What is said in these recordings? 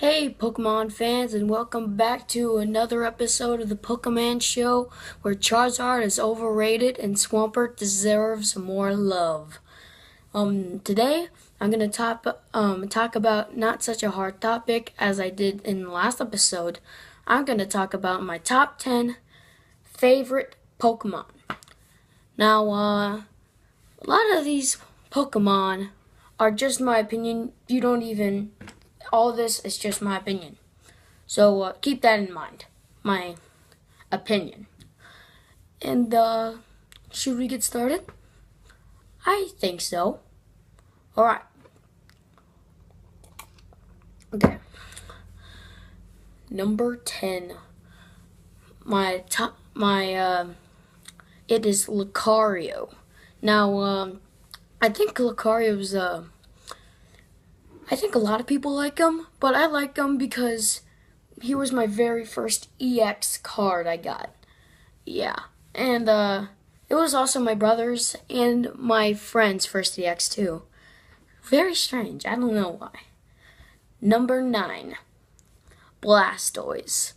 Hey Pokemon fans, and welcome back to another episode of the Pokeman Show, where Charizard is overrated and Swampert deserves more love. Today I'm gonna talk about not such a hard topic as I did in the last episode. I'm gonna talk about my top 10 favorite Pokemon. Now, a lot of these Pokemon are just my opinion. You don't even all this is just my opinion. So keep that in mind, my opinion. And should we get started? I think so. All right. Okay. Number 10. It is Lucario. Now, I think Lucario's I think a lot of people like him, but I like him because he was my very first EX card I got. Yeah. And it was also my brother's and my friend's first EX too. Very strange. I don't know why. Number 9, Blastoise.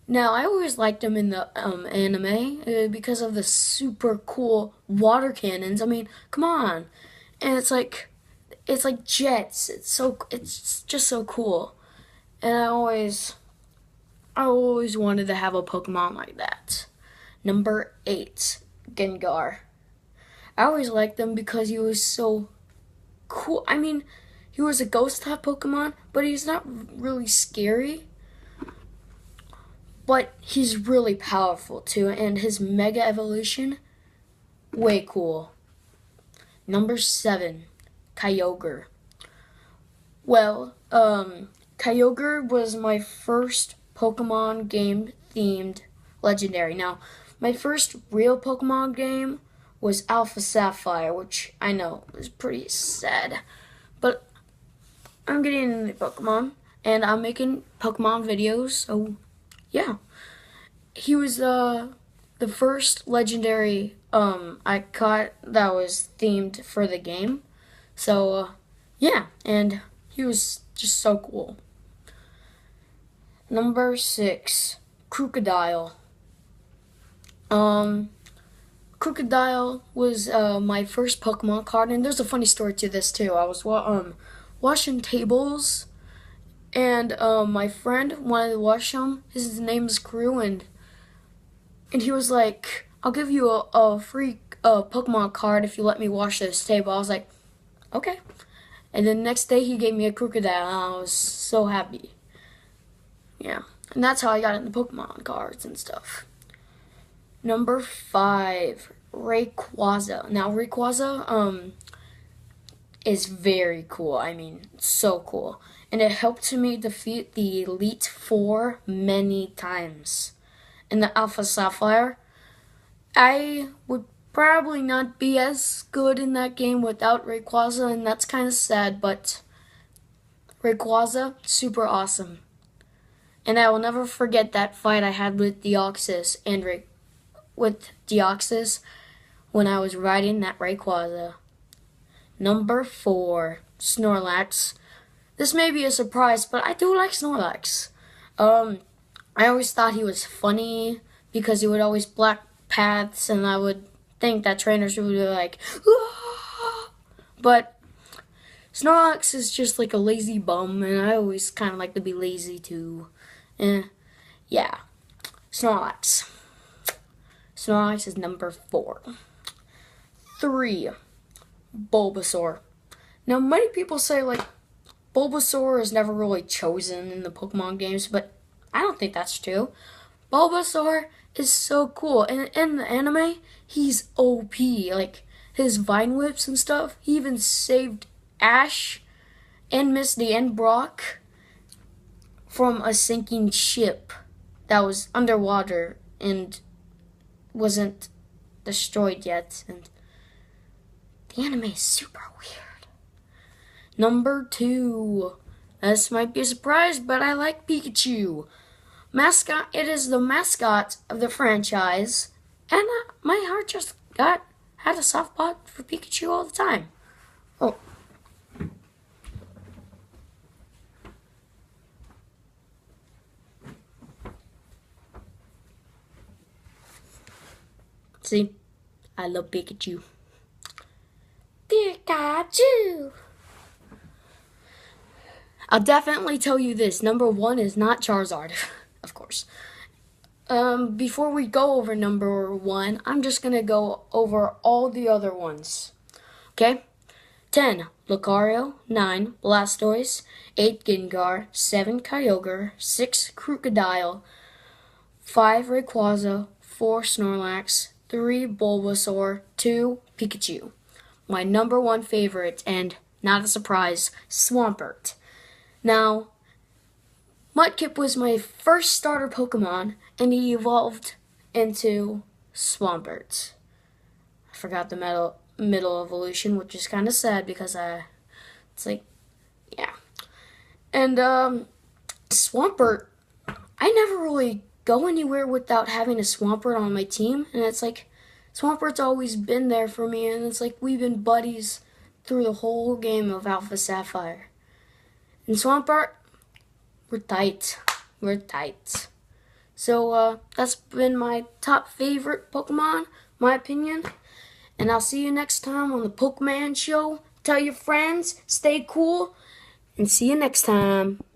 Now, I always liked him in the anime because of the super cool water cannons. I mean, come on. And it's like jets. It's just so cool. And I always wanted to have a Pokemon like that. Number 8, Gengar. I always liked him because he was so cool. I mean, he was a ghost type Pokemon, but he's not really scary. But he's really powerful too, and his Mega Evolution, way cool. Number 7, Kyogre. Well, Kyogre was my first Pokemon game themed legendary. Now, my first real Pokemon game was Alpha Sapphire, which I know is pretty sad. But I'm getting into Pokemon, and I'm making Pokemon videos, so yeah. He was the first legendary I caught that was themed for the game. So, yeah, and he was just so cool. Number 6, Crocodile. Crocodile was my first Pokemon card, and there's a funny story to this too. I was washing tables, and my friend wanted to wash them. His name is Crew, and he was like, "I'll give you a free Pokemon card if you let me wash this table." I was like, "Okay." And then next day he gave me a Crocodile, and I was so happy. Yeah, and that's how I got into Pokemon cards and stuff. Number 5, Rayquaza. Now Rayquaza is very cool. I mean, so cool. And it helped me defeat the Elite Four many times. In the Alpha Sapphire, I would probably not be as good in that game without Rayquaza, and that's kind of sad, but Rayquaza, super awesome. And I will never forget that fight I had with Deoxys when I was riding that Rayquaza. Number 4, Snorlax. This may be a surprise, but I do like Snorlax. I always thought he was funny because he would always block paths, and I would think that trainers would be like, "Ah!" But Snorlax is just like a lazy bum, and I always kind of like to be lazy too. Yeah, Snorlax. Snorlax is number 4. 3, Bulbasaur. Now, many people say like Bulbasaur is never really chosen in the Pokemon games, but I don't think that's true. Bulbasaur is so cool, and in the anime, he's OP. Like his Vine Whips and stuff. He even saved Ash and Misty and Brock from a sinking ship that was underwater and wasn't destroyed yet. And the anime is super weird. Number 2. This might be a surprise, but I like Pikachu. Mascot. It is the mascot of the franchise, and my heart just had a soft spot for Pikachu all the time. Oh, See, I love Pikachu. Pikachu! I'll definitely tell you this. Number 1 is not Charizard, of course. Before we go over number 1, I'm just going to go over all the other ones. Okay? 10, Lucario. 9, Blastoise. 8, Gengar. 7, Kyogre. 6, Crocodile. 5, Rayquaza. 4, Snorlax. 3, Bulbasaur. 2, Pikachu. My number 1 favorite, and not a surprise, Swampert. Now, Mudkip was my first starter Pokemon, and he evolved into Swampert. I forgot the middle evolution, which is kind of sad because it's like, yeah. And Swampert, I never really go anywhere without having a Swampert on my team, and it's like Swampert's always been there for me, and it's like we've been buddies through the whole game of Alpha Sapphire. And Swampert, we're tight. We're tight. So that's been my top favorite Pokemon, my opinion. And I'll see you next time on the Pokeman Show. Tell your friends, stay cool, and see you next time.